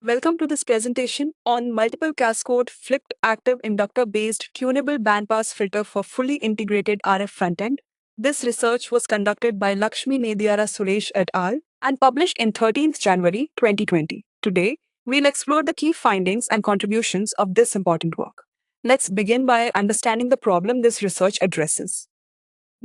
Welcome to this presentation on multiple cascode flipped active inductor based tunable bandpass filter for fully integrated RF frontend. This research was conducted by Lakshmi Nediara Suresh et al. And published in 13th January 2020. Today, we'll explore the key findings and contributions of this important work. Let's begin by understanding the problem this research addresses.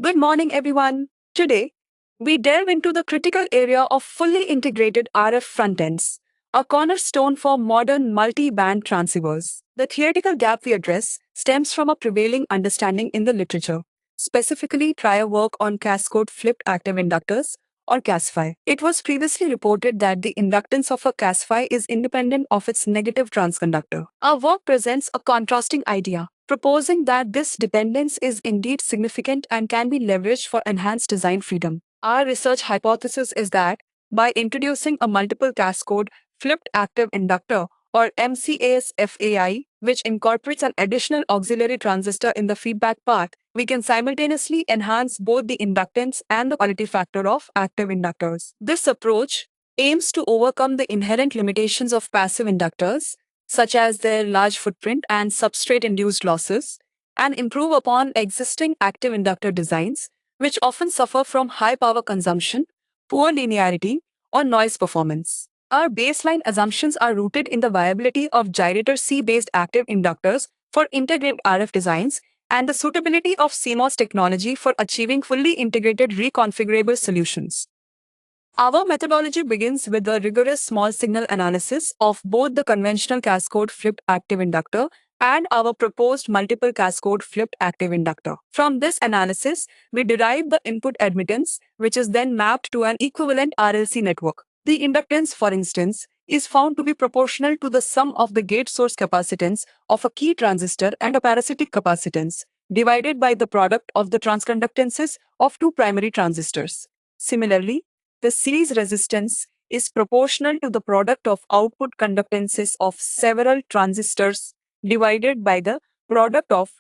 Good morning, everyone. Today, we delve into the critical area of fully integrated RF frontends, a cornerstone for modern multi-band transceivers. The theoretical gap we address stems from a prevailing understanding in the literature, specifically prior work on cascode flipped active inductors or CASFI. It was previously reported that the inductance of a CASFI is independent of its negative transconductor. Our work presents a contrasting idea, proposing that this dependence is indeed significant and can be leveraged for enhanced design freedom. Our research hypothesis is that by introducing a multiple cascode flipped active inductor or MCAS-FAI, which incorporates an additional auxiliary transistor in the feedback path, we can simultaneously enhance both the inductance and the quality factor of active inductors. This approach aims to overcome the inherent limitations of passive inductors, such as their large footprint and substrate-induced losses, and improve upon existing active inductor designs, which often suffer from high power consumption, poor linearity, or noise performance. Our baseline assumptions are rooted in the viability of gyrator C-based active inductors for integrated RF designs and the suitability of CMOS technology for achieving fully integrated reconfigurable solutions. Our methodology begins with a rigorous small signal analysis of both the conventional cascode flipped active inductor and our proposed multiple cascode flipped active inductor. From this analysis, we derive the input admittance, which is then mapped to an equivalent RLC network. The inductance, for instance, is found to be proportional to the sum of the gate source capacitance of a key transistor and a parasitic capacitance, divided by the product of the transconductances of two primary transistors. Similarly, the series resistance is proportional to the product of output conductances of several transistors divided by the product of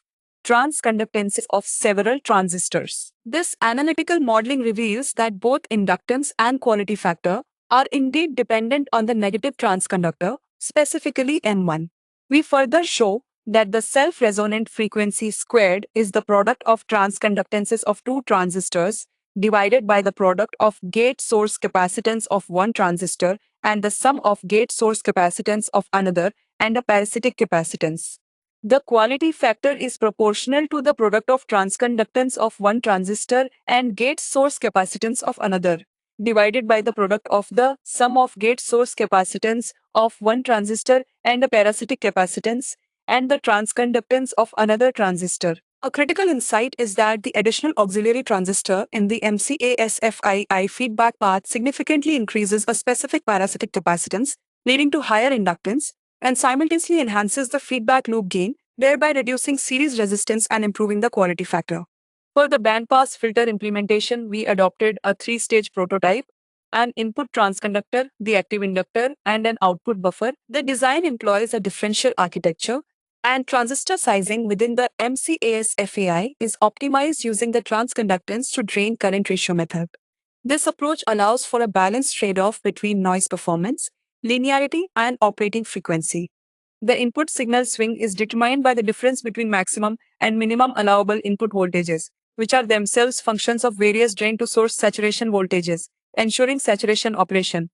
transconductances of several transistors. This analytical modeling reveals that both inductance and quality factor are indeed dependent on the negative transconductor, specifically N1. We further show that the self-resonant frequency squared is the product of transconductances of two transistors divided by the product of gate source capacitance of one transistor and the sum of gate source capacitance of another and a parasitic capacitance. The quality factor is proportional to the product of transconductance of one transistor and gate source capacitance of another, divided by the product of the sum of gate source capacitance of one transistor and a parasitic capacitance and the transconductance of another transistor. A critical insight is that the additional auxiliary transistor in the MCASFII feedback path significantly increases a specific parasitic capacitance, leading to higher inductance, and simultaneously enhances the feedback loop gain, thereby reducing series resistance and improving the quality factor. For the bandpass filter implementation, we adopted a three-stage prototype: an input transconductor, the active inductor, and an output buffer. The design employs a differential architecture, and transistor sizing within the MCAS-FAI is optimized using the transconductance to drain current ratio method. This approach allows for a balanced trade-off between noise performance, linearity, and operating frequency. The input signal swing is determined by the difference between maximum and minimum allowable input voltages, which are themselves functions of various drain to source saturation voltages, ensuring saturation operation.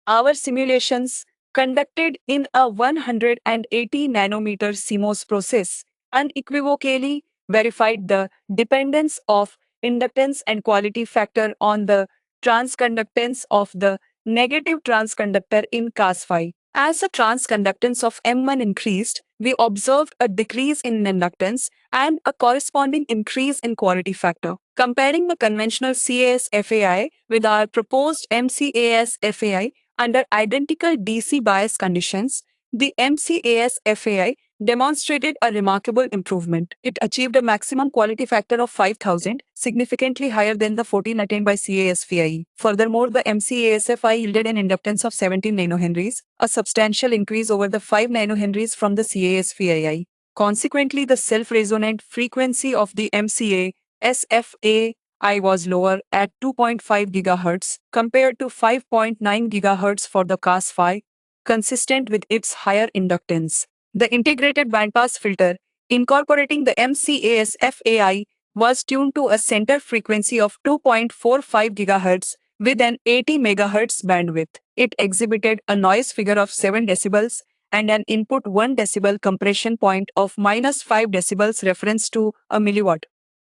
Our simulations, conducted in a 180 nanometer CMOS process, unequivocally verified the dependence of inductance and quality factor on the transconductance of the negative transconductor in CASFI. As the transconductance of M1 increased, we observed a decrease in inductance and a corresponding increase in quality factor. Comparing the conventional CAS-FAI with our proposed MCAS-FAI under identical DC bias conditions, the MCAS-FAI demonstrated a remarkable improvement. It achieved a maximum quality factor of 5,000, significantly higher than the 14 attained by CAS-FAI. Furthermore, the MCAS-FAI yielded an inductance of 17 nanohenries, a substantial increase over the 5 nanohenries from the CAS-FAI. Consequently, the self-resonant frequency of the MCA-SFAI was lower at 2.5 GHz compared to 5.9 GHz for the CAS-FI. consistent with its higher inductance. The integrated bandpass filter, incorporating the MCAS FAI, was tuned to a center frequency of 2.45 GHz with an 80 MHz bandwidth. It exhibited a noise figure of 7 decibels and an input 1 decibel compression point of minus 5 decibels reference to a milliwatt.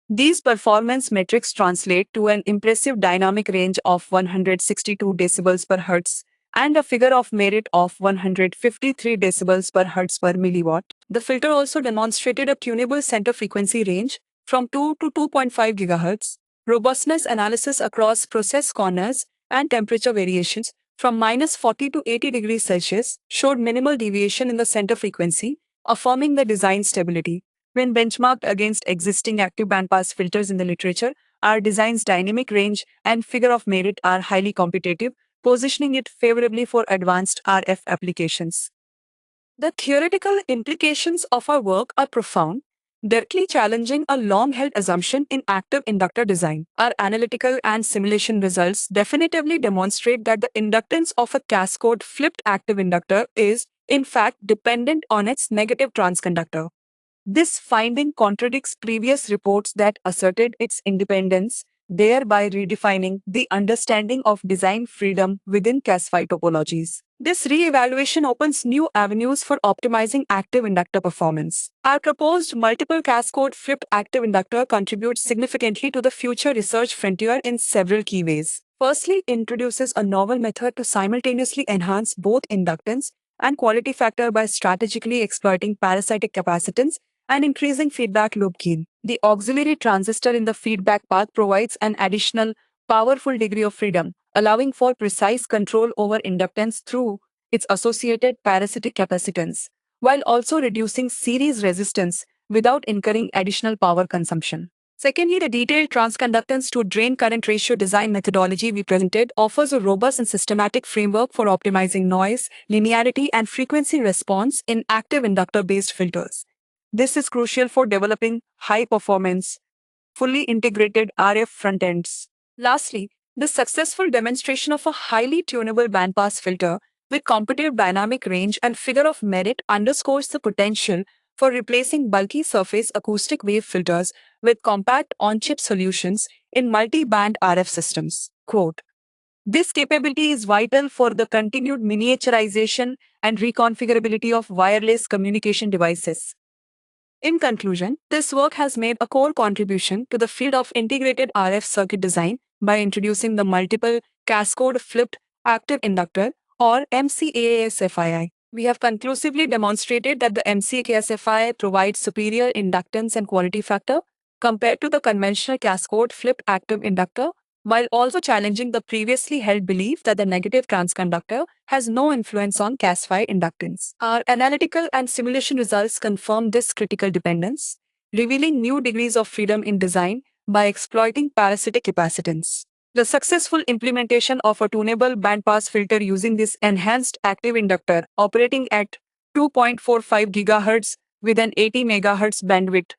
These performance metrics translate to an impressive dynamic range of 162 decibels per hertz and a figure of merit of 153 decibels per hertz per milliwatt. The filter also demonstrated a tunable center frequency range from 2 to 2.5 GHz, robustness analysis across process corners and temperature variations from minus 40 to 80 degrees Celsius showed minimal deviation in the center frequency, affirming the design stability. When benchmarked against existing active bandpass filters in the literature, our design's dynamic range and figure of merit are highly competitive, positioning it favorably for advanced RF applications. The theoretical implications of our work are profound, directly challenging a long-held assumption in active inductor design. Our analytical and simulation results definitively demonstrate that the inductance of a cascode flipped active inductor is, in fact, dependent on its negative transconductor. This finding contradicts previous reports that asserted its independence, thereby redefining the understanding of design freedom within CASFI topologies. This re-evaluation opens new avenues for optimizing active inductor performance. Our proposed multiple cascode flipped active inductor contributes significantly to the future research frontier in several key ways. Firstly, it introduces a novel method to simultaneously enhance both inductance and quality factor by strategically exploiting parasitic capacitance and increasing feedback loop gain. The auxiliary transistor in the feedback path provides an additional, powerful degree of freedom, allowing for precise control over inductance through its associated parasitic capacitance, while also reducing series resistance without incurring additional power consumption. Secondly, the detailed transconductance to drain current ratio design methodology we presented offers a robust and systematic framework for optimizing noise, linearity, and frequency response in active inductor-based filters. This is crucial for developing high-performance, fully integrated RF front ends. Lastly, the successful demonstration of a highly tunable bandpass filter with competitive dynamic range and figure of merit underscores the potential for replacing bulky surface acoustic wave filters with compact on-chip solutions in multi-band RF systems. Quote, this capability is vital for the continued miniaturization and reconfigurability of wireless communication devices. In conclusion, this work has made a core contribution to the field of integrated RF circuit design by introducing the multiple cascode flipped active inductor or MCAS-FII. We have conclusively demonstrated that the MCAS-FII provides superior inductance and quality factor compared to the conventional cascode flipped active inductor, while also challenging the previously held belief that the negative transconductor has no influence on CAS-FI inductance. Our analytical and simulation results confirm this critical dependence, revealing new degrees of freedom in design by exploiting parasitic capacitance. The successful implementation of a tunable bandpass filter using this enhanced active inductor operating at 2.45 GHz with an 80 MHz bandwidth,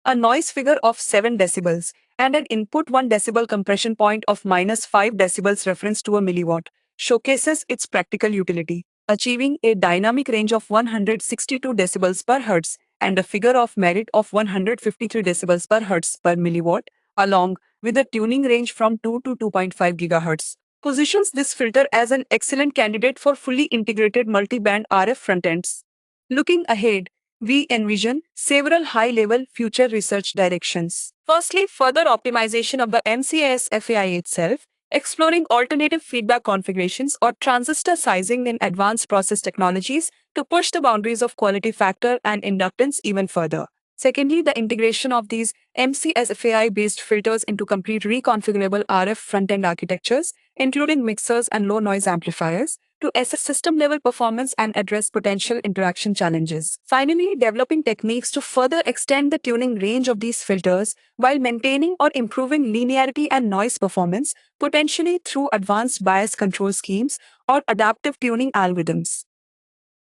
a noise figure of 7 decibels, and an input 1 decibel compression point of minus 5 decibels reference to a milliwatt, showcases its practical utility, achieving a dynamic range of 162 decibels per hertz and a figure of merit of 153 decibels per hertz per milliwatt, along with a tuning range from 2 to 2.5 GHz. Positions this filter as an excellent candidate for fully integrated multi-band RF front ends. Looking ahead, we envision several high-level future research directions. Firstly, further optimization of the MCAS FAI itself, exploring alternative feedback configurations or transistor sizing in advanced process technologies to push the boundaries of quality factor and inductance even further. Secondly, the integration of these MCS FAI-based filters into complete reconfigurable RF front-end architectures, including mixers and low-noise amplifiers, to assess system-level performance and address potential interaction challenges. Finally, developing techniques to further extend the tuning range of these filters while maintaining or improving linearity and noise performance, potentially through advanced bias control schemes or adaptive tuning algorithms.